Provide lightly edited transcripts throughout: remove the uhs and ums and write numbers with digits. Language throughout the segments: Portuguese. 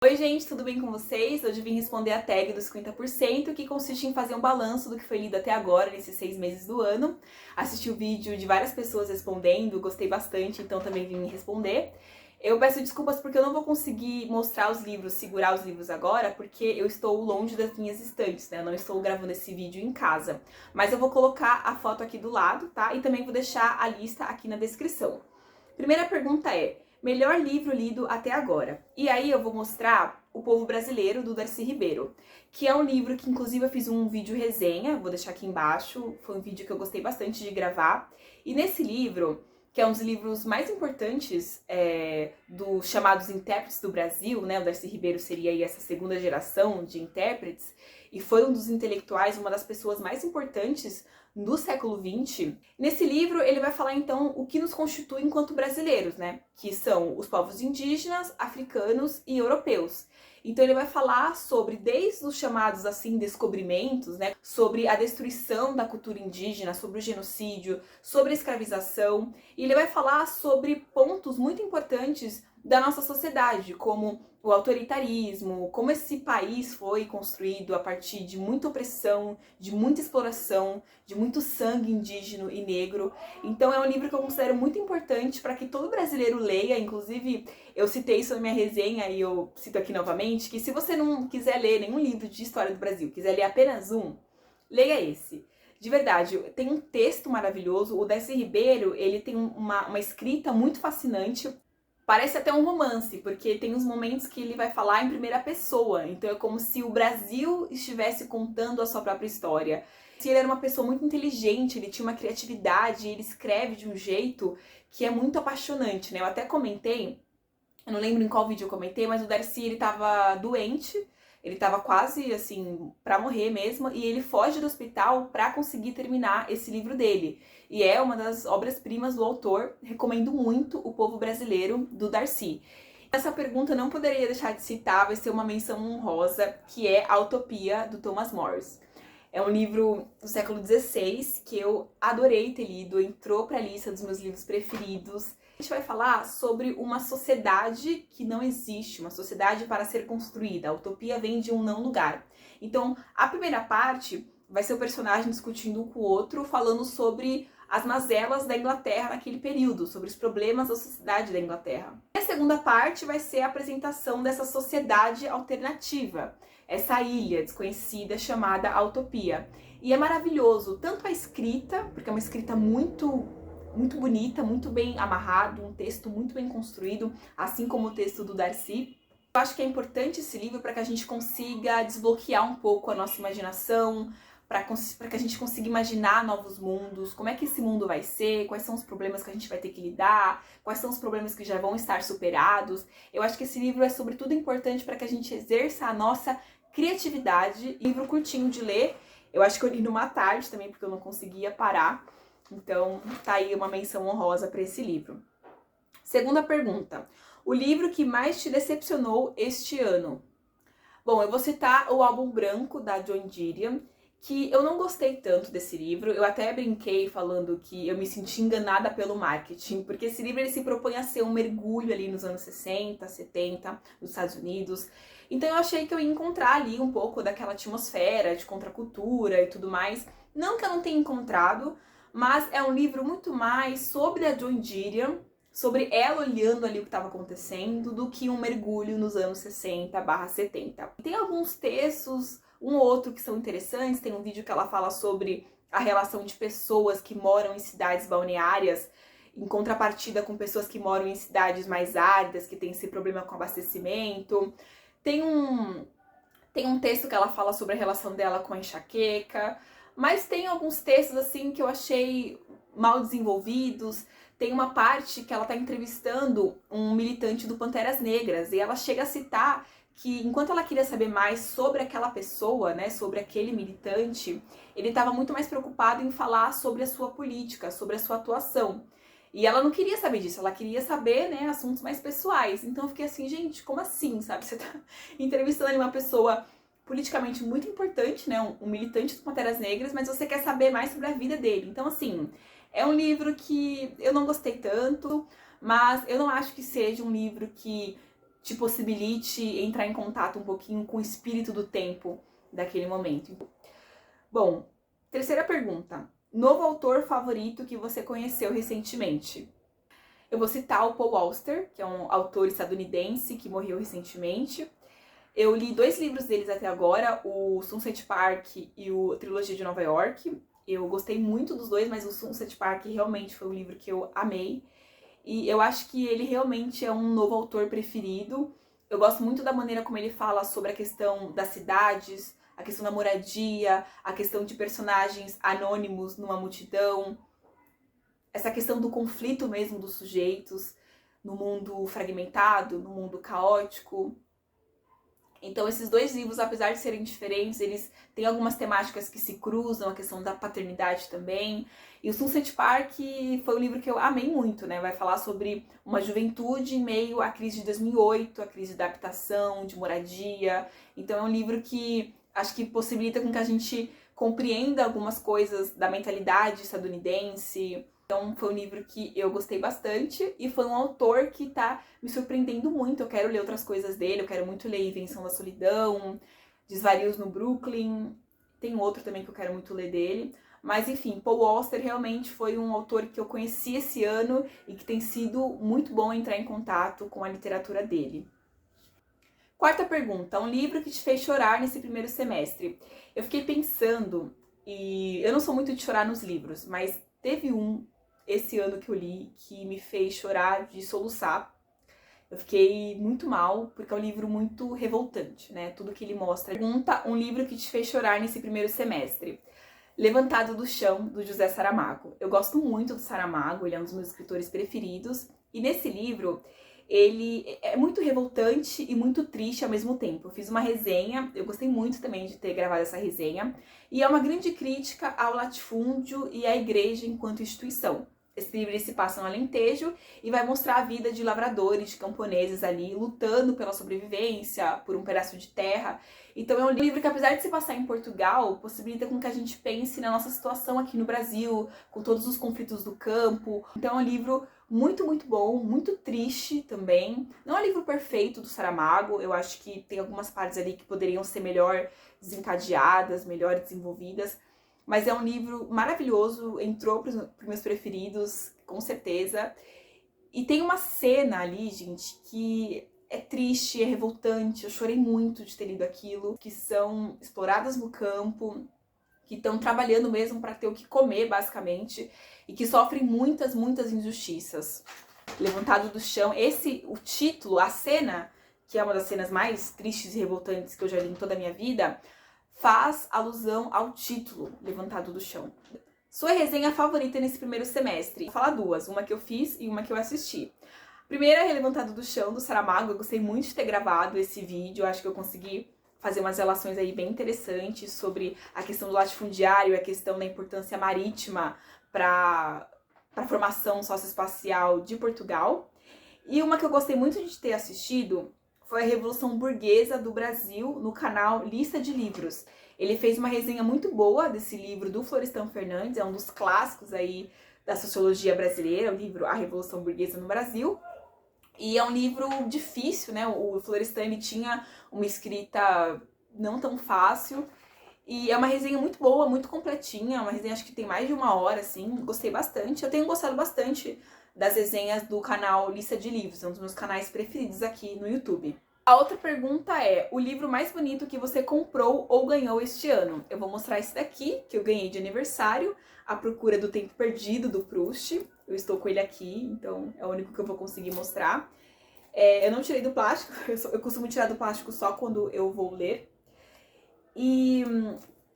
Oi gente, tudo bem com vocês? Hoje eu vim responder a tag dos 50%, que consiste em fazer um balanço do que foi lido até agora, nesses 6 meses do ano. Assisti o vídeo de várias pessoas respondendo, gostei bastante, então também vim responder. Eu peço desculpas porque eu não vou conseguir mostrar os livros, segurar os livros agora, porque eu estou longe das minhas estantes, né? Eu não estou gravando esse vídeo em casa. Mas eu vou colocar a foto aqui do lado, tá? E também vou deixar a lista aqui na descrição. Primeira pergunta é: melhor livro lido até agora? E aí eu vou mostrar O Povo Brasileiro, do Darcy Ribeiro, que é um livro que inclusive eu fiz um vídeo resenha, vou deixar aqui embaixo, foi um vídeo que eu gostei bastante de gravar. E nesse livro, que é um dos livros mais importantes dos chamados intérpretes do Brasil, né? O Darcy Ribeiro seria aí essa segunda geração de intérpretes, e foi um dos intelectuais, uma das pessoas mais importantes do século XX. Nesse livro ele vai falar então o que nos constitui enquanto brasileiros, né? Que são os povos indígenas, africanos e europeus. Então ele vai falar sobre, desde os chamados assim descobrimentos, né, sobre a destruição da cultura indígena, sobre o genocídio, sobre a escravização, e ele vai falar sobre pontos muito importantes da nossa sociedade, como o autoritarismo, como esse país foi construído a partir de muita opressão, de muita exploração, de muito sangue indígena e negro. Então é um livro que eu considero muito importante para que todo brasileiro leia. Inclusive eu citei isso na minha resenha e eu cito aqui novamente, que se você não quiser ler nenhum livro de história do Brasil, quiser ler apenas um, leia esse. De verdade, tem um texto maravilhoso. O Darcy Ribeiro, ele tem uma escrita muito fascinante. Parece até um romance, porque tem uns momentos que ele vai falar em primeira pessoa. Então é como se o Brasil estivesse contando a sua própria história. Ele era uma pessoa muito inteligente, ele tinha uma criatividade, ele escreve de um jeito que é muito apaixonante, né? Eu até comentei, eu não lembro em qual vídeo eu comentei, mas o Darcy, ele tava doente, ele tava quase, assim, pra morrer mesmo, e ele foge do hospital pra conseguir terminar esse livro dele. E é uma das obras-primas do autor, recomendo muito O Povo Brasileiro, do Darcy. Essa pergunta não poderia deixar de citar, vai ser uma menção honrosa, que é A Utopia, do Thomas More. É um livro do século XVI que eu adorei ter lido, entrou pra lista dos meus livros preferidos. A gente vai falar sobre uma sociedade que não existe, uma sociedade para ser construída. A utopia vem de um não lugar. Então, a primeira parte vai ser o personagem discutindo um com o outro, falando sobre as mazelas da Inglaterra naquele período, sobre os problemas da sociedade da Inglaterra. E a segunda parte vai ser a apresentação dessa sociedade alternativa, essa ilha desconhecida chamada A Utopia. E é maravilhoso, tanto a escrita, porque é uma escrita muito bonita, muito bem amarrado, um texto muito bem construído, assim como o texto do Darcy. Eu acho que é importante esse livro para que a gente consiga desbloquear um pouco a nossa imaginação, para que a gente consiga imaginar novos mundos, como é que esse mundo vai ser, quais são os problemas que a gente vai ter que lidar, quais são os problemas que já vão estar superados. Eu acho que esse livro é sobretudo importante para que a gente exerça a nossa criatividade. Livro curtinho de ler, eu acho que eu li numa tarde também, porque eu não conseguia parar. Então, tá aí uma menção honrosa para esse livro. Segunda pergunta: o livro que mais te decepcionou este ano? Bom, eu vou citar O Álbum Branco, da Joan Didion, que eu não gostei tanto desse livro. Eu até brinquei falando que eu me senti enganada pelo marketing, porque esse livro ele se propõe a ser um mergulho ali nos anos 60, 70, nos Estados Unidos. Então eu achei que eu ia encontrar ali um pouco daquela atmosfera de contracultura e tudo mais. Não que eu não tenha encontrado, mas é um livro muito mais sobre a Joan Didion, sobre ela olhando ali o que estava acontecendo, do que um mergulho nos anos 60/70. Tem alguns textos, um ou outro, que são interessantes. Tem um vídeo que ela fala sobre a relação de pessoas que moram em cidades balneárias, em contrapartida com pessoas que moram em cidades mais áridas, que tem esse problema com abastecimento. Tem um texto que ela fala sobre a relação dela com a enxaqueca, mas tem alguns textos assim que eu achei mal desenvolvidos. Tem uma parte que ela está entrevistando um militante do Panteras Negras e ela chega a citar que enquanto ela queria saber mais sobre aquela pessoa, né, sobre aquele militante, ele estava muito mais preocupado em falar sobre a sua política, sobre a sua atuação. E ela não queria saber disso, ela queria saber, né, assuntos mais pessoais. Então eu fiquei assim, gente, como assim, sabe? Você tá entrevistando ali uma pessoa politicamente muito importante, né, um militante do Panteras Negras, mas você quer saber mais sobre a vida dele. Então, assim, é um livro que eu não gostei tanto, mas eu não acho que seja um livro que te possibilite entrar em contato um pouquinho com o espírito do tempo daquele momento. Bom, terceira pergunta. Novo autor favorito que você conheceu recentemente? Eu vou citar o Paul Auster, que é um autor estadunidense que morreu recentemente. Eu li 2 livros deles até agora, o Sunset Park e o Trilogia de Nova York. Eu gostei muito dos dois, mas o Sunset Park realmente foi um livro que eu amei. E eu acho que ele realmente é um novo autor preferido. Eu gosto muito da maneira como ele fala sobre a questão das cidades, a questão da moradia, a questão de personagens anônimos numa multidão, essa questão do conflito mesmo dos sujeitos no mundo fragmentado, no mundo caótico. Então esses 2 livros, apesar de serem diferentes, eles têm algumas temáticas que se cruzam, a questão da paternidade também. E o Sunset Park foi um livro que eu amei muito, né? Vai falar sobre uma juventude em meio à crise de 2008, a crise da habitação, de moradia. Então é um livro que acho que possibilita com que a gente compreenda algumas coisas da mentalidade estadunidense. Então foi um livro que eu gostei bastante e foi um autor que tá me surpreendendo muito. Eu quero ler outras coisas dele, eu quero muito ler Invenção da Solidão, Desvarios no Brooklyn, tem outro também que eu quero muito ler dele. Mas enfim, Paul Auster realmente foi um autor que eu conheci esse ano e que tem sido muito bom entrar em contato com a literatura dele. Quarta pergunta, um livro que te fez chorar nesse primeiro semestre? Eu fiquei pensando, e eu não sou muito de chorar nos livros, mas teve um esse ano que eu li que me fez chorar de soluçar. Eu fiquei muito mal, porque é um livro muito revoltante, né? Tudo que ele mostra. Pergunta, um livro que te fez chorar nesse primeiro semestre? Levantado do Chão, do José Saramago. Eu gosto muito do Saramago, ele é um dos meus escritores preferidos. E nesse livro, ele é muito revoltante e muito triste ao mesmo tempo. Eu fiz uma resenha, eu gostei muito também de ter gravado essa resenha. E é uma grande crítica ao latifúndio e à igreja enquanto instituição. Esse livro se passa no Alentejo e vai mostrar a vida de lavradores, de camponeses ali, lutando pela sobrevivência, por um pedaço de terra. Então é um livro que, apesar de se passar em Portugal, possibilita com que a gente pense na nossa situação aqui no Brasil, com todos os conflitos do campo. Então é um livro muito, muito bom, muito triste também. Não é um livro perfeito do Saramago, eu acho que tem algumas partes ali que poderiam ser melhor desencadeadas, melhor desenvolvidas. Mas é um livro maravilhoso, entrou para os meus preferidos, com certeza. E tem uma cena ali, gente, que é triste, é revoltante. Eu chorei muito de ter lido aquilo. Que são exploradas no campo, que estão trabalhando mesmo para ter o que comer, basicamente. E que sofrem muitas, muitas injustiças. Levantado do Chão. O título, a cena, que é uma das cenas mais tristes e revoltantes que eu já li em toda a minha vida, faz alusão ao título, Levantado do Chão. Sua resenha favorita nesse primeiro semestre? Vou falar 2, uma que eu fiz e uma que eu assisti. A primeira é Levantado do Chão, do Saramago. Eu gostei muito de ter gravado esse vídeo, eu acho que eu consegui fazer umas relações aí bem interessantes sobre a questão do latifundiário, a questão da importância marítima para a formação socioespacial de Portugal. E uma que eu gostei muito de ter assistido foi a Revolução Burguesa do Brasil, no canal Lista de Livros. Ele fez uma resenha muito boa desse livro do Florestan Fernandes, é um dos clássicos aí da sociologia brasileira, o livro A Revolução Burguesa no Brasil. E é um livro difícil, né? O Florestan, ele tinha uma escrita não tão fácil. E é uma resenha muito boa, muito completinha, uma resenha acho que tem mais de 1 hora, assim, gostei bastante. Eu tenho gostado bastante das resenhas do canal Lista de Livros, é um dos meus canais preferidos aqui no YouTube. A outra pergunta é, o livro mais bonito que você comprou ou ganhou este ano? Eu vou mostrar esse daqui, que eu ganhei de aniversário, A Procura do Tempo Perdido, do Proust. Eu estou com ele aqui, então é o único que eu vou conseguir mostrar. Eu não tirei do plástico, eu costumo tirar do plástico só quando eu vou ler. E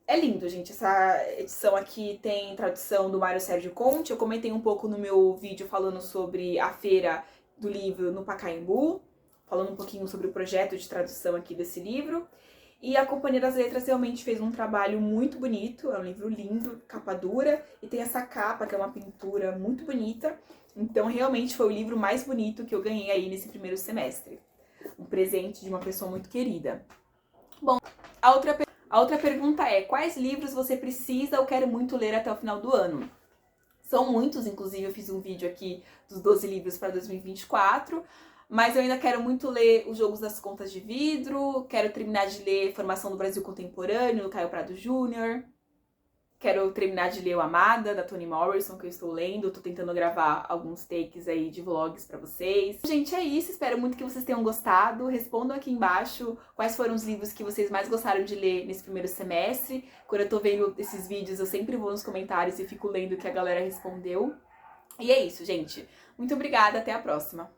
é lindo, gente. Essa edição aqui tem tradução do Mário Sérgio Conte. Eu comentei um pouco no meu vídeo falando sobre a feira do livro no Pacaembu, falando um pouquinho sobre o projeto de tradução aqui desse livro. E a Companhia das Letras realmente fez um trabalho muito bonito, é um livro lindo, capa dura, e tem essa capa que é uma pintura muito bonita. Então realmente foi o livro mais bonito que eu ganhei aí nesse primeiro semestre. Um presente de uma pessoa muito querida. Bom, a outra pergunta é, quais livros você precisa ou quer muito ler até o final do ano? São muitos, inclusive eu fiz um vídeo aqui dos 12 livros para 2024, Mas eu ainda quero muito ler Os Jogos das Contas de Vidro, quero terminar de ler Formação do Brasil Contemporâneo, do Caio Prado Júnior. Quero terminar de ler o Amada, da Toni Morrison, que eu estou lendo. Tô tentando gravar alguns takes aí de vlogs pra vocês. Gente, é isso. Espero muito que vocês tenham gostado. Respondam aqui embaixo quais foram os livros que vocês mais gostaram de ler nesse primeiro semestre. Quando eu tô vendo esses vídeos, eu sempre vou nos comentários e fico lendo o que a galera respondeu. E é isso, gente. Muito obrigada. Até a próxima.